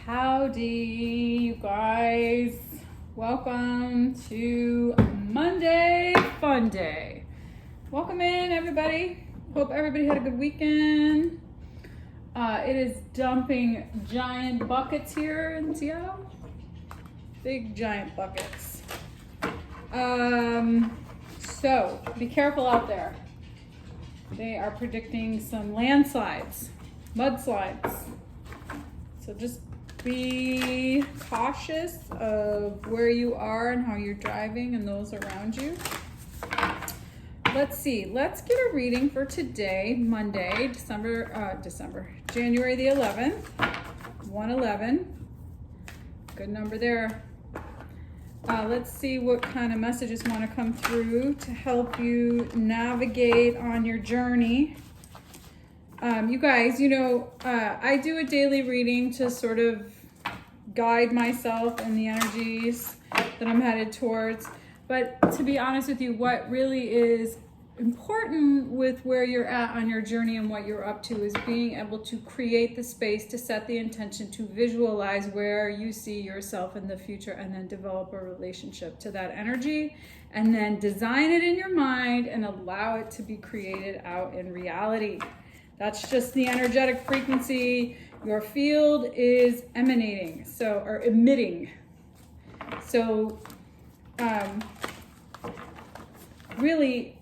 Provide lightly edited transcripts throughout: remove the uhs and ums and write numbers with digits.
Howdy, you guys. Welcome to Monday Fun Day. Welcome in, everybody. Hope everybody had a good weekend. It is dumping giant buckets here in Seattle. Big giant buckets. So be careful out there. They are predicting some landslides, mudslides. So just be cautious of where you are and how you're driving and those around you. Let's see. Let's get a reading for today, Monday, January the 11th, 111. Good number there. Let's see what kind of messages want to come through to help you navigate on your journey. You guys, I do a daily reading to sort of guide myself in the energies that I'm headed towards. But to be honest with you, what really is important with where you're at on your journey and what you're up to is being able to create the space to set the intention to visualize where you see yourself in the future and then develop a relationship to that energy and then design it in your mind and allow it to be created out in reality. That's just the energetic frequency your field is emanating, or emitting. So, really,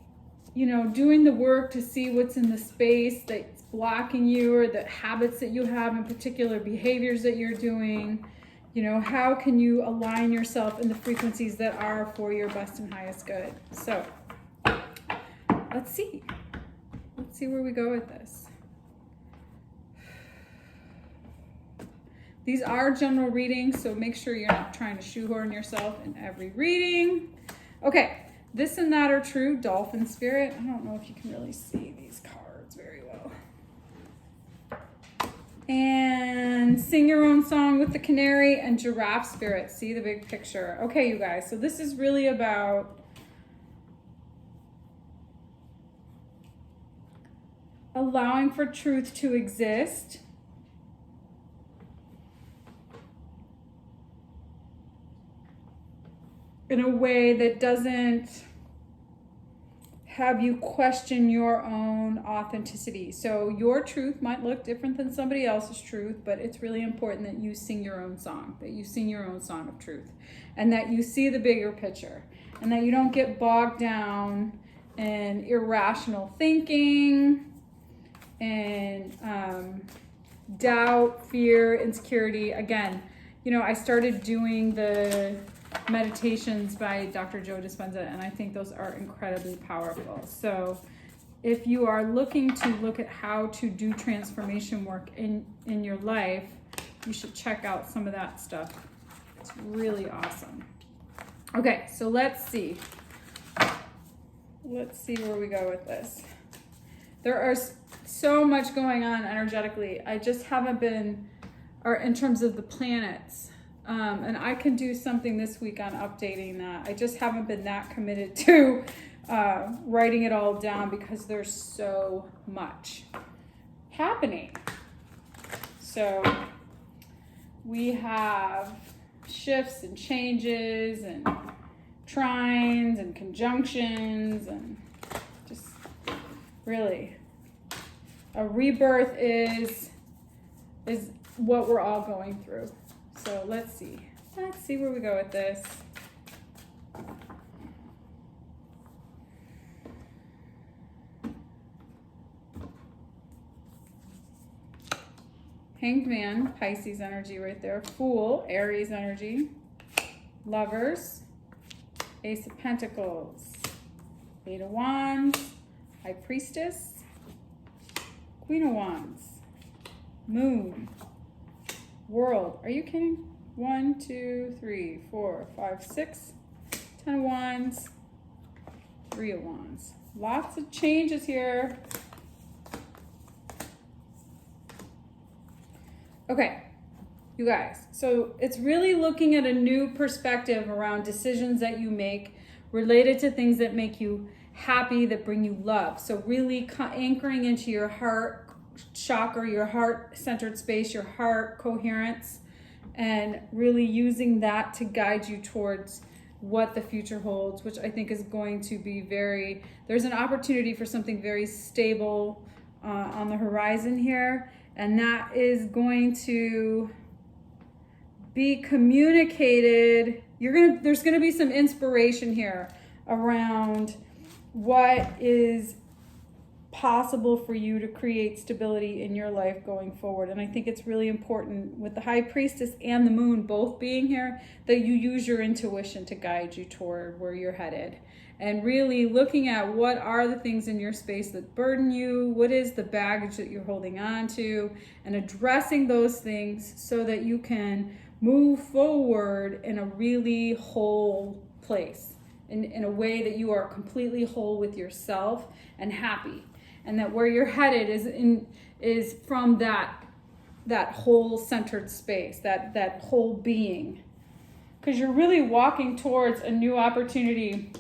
doing the work to see what's in the space that's blocking you or the habits that you have in particular behaviors that you're doing, how can you align yourself in the frequencies that are for your best and highest good? So, let's see where we go with this. These are general readings, so make sure you're not trying to shoehorn yourself in every reading. Okay, this and that are true. Dolphin spirit. I don't know if you can really see these cards very well. And sing your own song with the canary and giraffe spirit. See the big picture. Okay, you guys, so this is really about allowing for truth to exist. In a way that doesn't have you question your own authenticity. So your truth might look different than somebody else's truth, but it's really important that you sing your own song, that you sing your own song of truth, and that you see the bigger picture, and that you don't get bogged down in irrational thinking and doubt, fear, insecurity. Again, I started doing the meditations by Dr. Joe Dispenza, and I think those are incredibly powerful. So if you are looking to look at how to do transformation work in your life, you should check out some of that stuff. It's really awesome. Okay, so let's see where we go with this. There are so much going on energetically. I just haven't been, or in terms of the planets, and I can do something this week on updating that. I just haven't been that committed to writing it all down because there's so much happening. So we have shifts and changes and trines and conjunctions and just really a rebirth is what we're all going through. So let's see where we go with this. Hanged Man, Pisces energy right there. Fool, Aries energy. Lovers, Ace of Pentacles. Eight of Wands, High Priestess. Queen of Wands. Moon. World. Are you kidding? 1, 2, 3, 4, 5, 6. 10 of Wands. 3 of Wands. Lots of changes here. Okay, you guys. So it's really looking at a new perspective around decisions that you make related to things that make you happy, that bring you love. So really anchoring into your heart chakra, your heart-centered space, your heart coherence, and really using that to guide you towards what the future holds, which I think is going to be there's an opportunity for something very stable on the horizon here, and that is going to be communicated. There's gonna be some inspiration here around what is possible for you to create stability in your life going forward. And I think it's really important with the High Priestess and the Moon both being here that you use your intuition to guide you toward where you're headed, and really looking at what are the things in your space that burden you, what is the baggage that you're holding on to, and addressing those things so that you can move forward in a really whole place, in a way that you are completely whole with yourself and happy. And that where you're headed is from that whole centered space, that whole being. Because you're really walking towards a new opportunity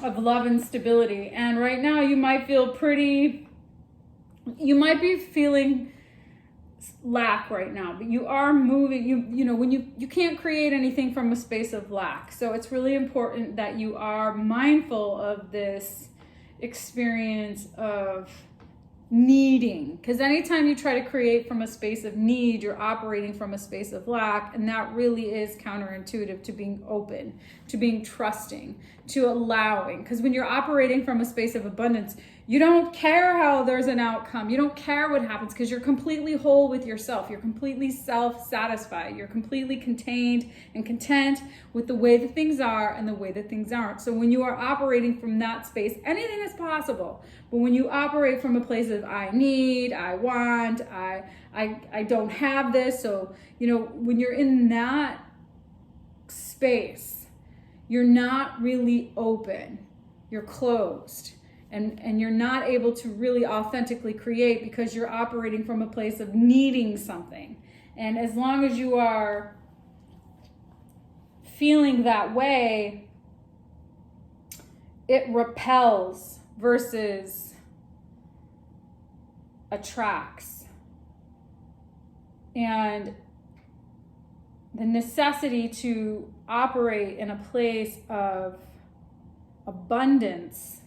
of love and stability. And right now you might be feeling lack right now, but you are moving. You can't create anything from a space of lack. So it's really important that you are mindful of this experience of needing, because anytime you try to create from a space of need, you're operating from a space of lack, and that really is counterintuitive to being open, to being trusting, to allowing. Because when you're operating from a space of abundance, you don't care how there's an outcome. You don't care what happens, because you're completely whole with yourself. You're completely self-satisfied. You're completely contained and content with the way that things are and the way that things aren't. So when you are operating from that space, anything is possible. But when you operate from a place of I need, I want, I don't have this. So, when you're in that space, you're not really open. You're closed. And you're not able to really authentically create, because you're operating from a place of needing something. And as long as you are feeling that way, it repels versus attracts. And the necessity to operate in a place of abundance,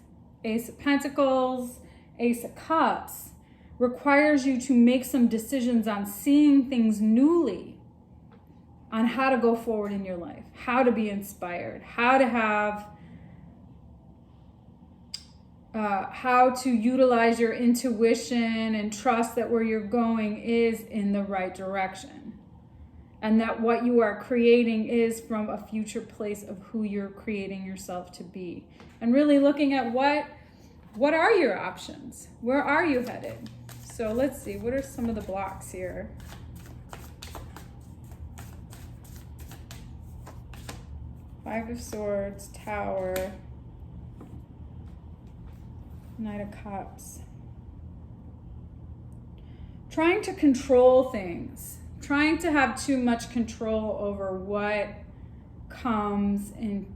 Ace of Pentacles, Ace of Cups, requires you to make some decisions on seeing things newly, on how to go forward in your life, how to be inspired, how to utilize your intuition and trust that where you're going is in the right direction. And that what you are creating is from a future place of who you're creating yourself to be. And really looking at what are your options? Where are you headed? So let's see, what are some of the blocks here? Five of Swords, Tower, Knight of Cups. Trying to control things. Trying to have too much control over what comes and,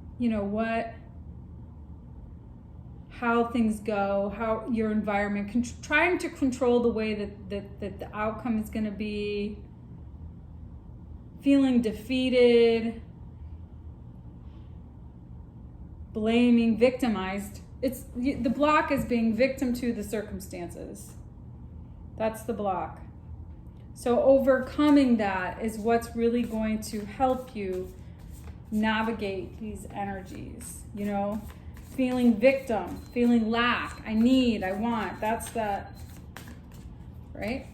how things go, how your environment, trying to control the way that the outcome is going to be, feeling defeated, blaming, victimized. The block is being victim to the circumstances. That's the block. So overcoming that is what's really going to help you navigate these energies, feeling victim, feeling lack, I need, I want. That's that, right?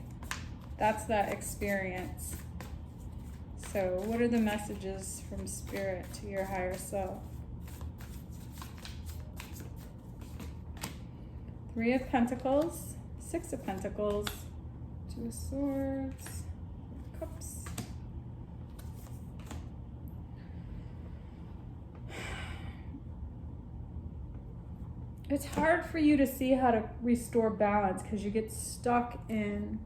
That's that experience. So what are the messages from Spirit to your higher self? Three of Pentacles, Six of Pentacles, Two of Swords, Cups. It's hard for you to see how to restore balance because you get stuck in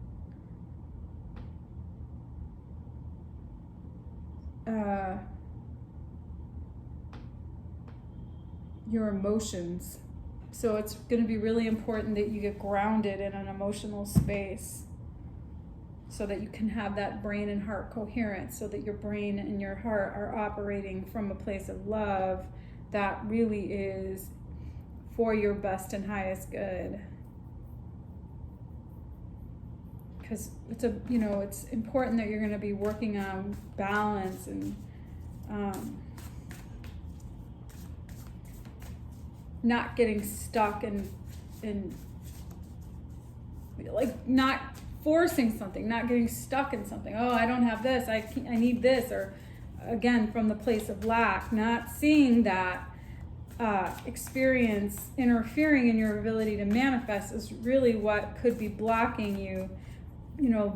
your emotions. So it's going to be really important that you get grounded in an emotional space so that you can have that brain and heart coherence, so that your brain and your heart are operating from a place of love that really is for your best and highest good. Because it's it's important that you're going to be working on balance and not getting stuck in like not forcing something, not getting stuck in something. Oh, I don't have this, I need this, or again from the place of lack, not seeing that experience interfering in your ability to manifest is really what could be blocking you,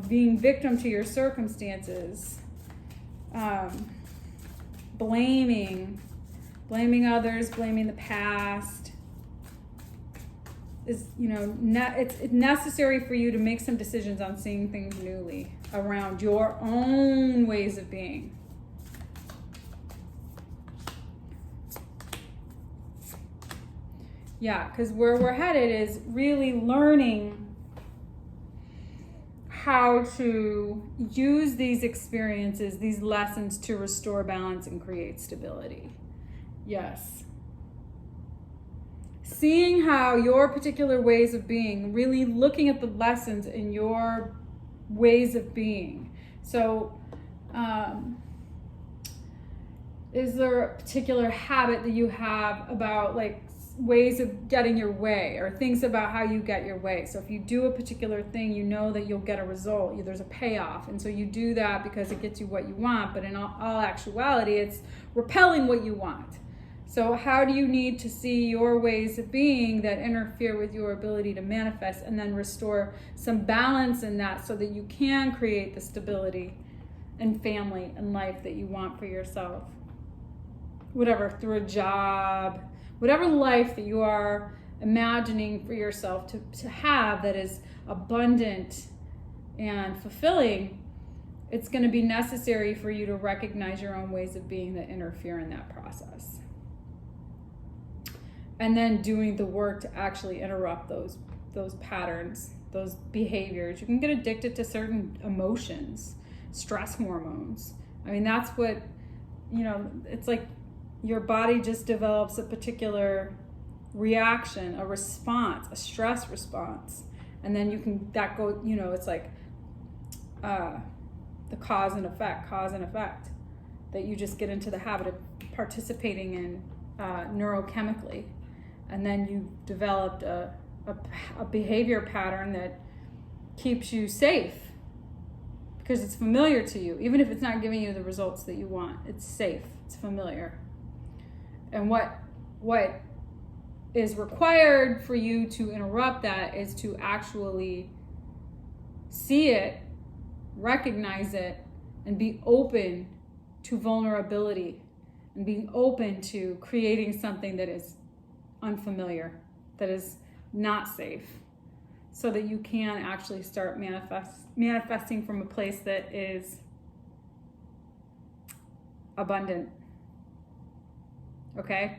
being victim to your circumstances, blaming others, blaming the past is, it's necessary for you to make some decisions on seeing things newly around your own ways of being. Yeah, because where we're headed is really learning how to use these experiences, these lessons, to restore balance and create stability. Yes. Seeing how your particular ways of being, really looking at the lessons in your ways of being. So, is there a particular habit that you have about like ways of getting your way, or things about how you get your way? So if you do a particular thing, you know that you'll get a result, there's a payoff, and so you do that because it gets you what you want, but in all actuality it's repelling what you want. So how do you need to see your ways of being that interfere with your ability to manifest, and then restore some balance in that so that you can create the stability and family and life that you want for yourself? Whatever, through a job, whatever life that you are imagining for yourself to have that is abundant and fulfilling, it's going to be necessary for you to recognize your own ways of being that interfere in that process. And then doing the work to actually interrupt those patterns, those behaviors. You can get addicted to certain emotions, stress hormones. I mean, that's what, it's like your body just develops a particular reaction, a response, a stress response. And then it's like the cause and effect, that you just get into the habit of participating in neurochemically. And then you developed a behavior pattern that keeps you safe because it's familiar to you. Even if it's not giving you the results that you want, it's safe, it's familiar. And what is required for you to interrupt that is to actually see it, recognize it, and be open to vulnerability, and being open to creating something that is unfamiliar, that is not safe, so that you can actually start manifesting from a place that is abundant. Okay?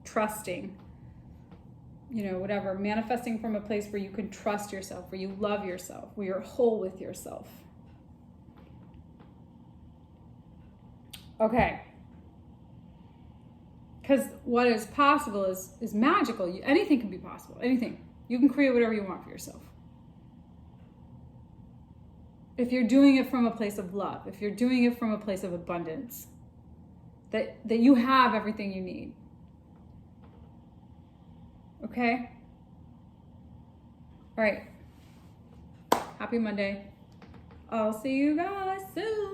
Trusting. Whatever. Manifesting from a place where you can trust yourself, where you love yourself, where you're whole with yourself. Okay. Because what is possible is magical. Anything can be possible. Anything. You can create whatever you want for yourself. If you're doing it from a place of love, if you're doing it from a place of abundance, that you have everything you need. Okay? All right. Happy Monday. I'll see you guys soon.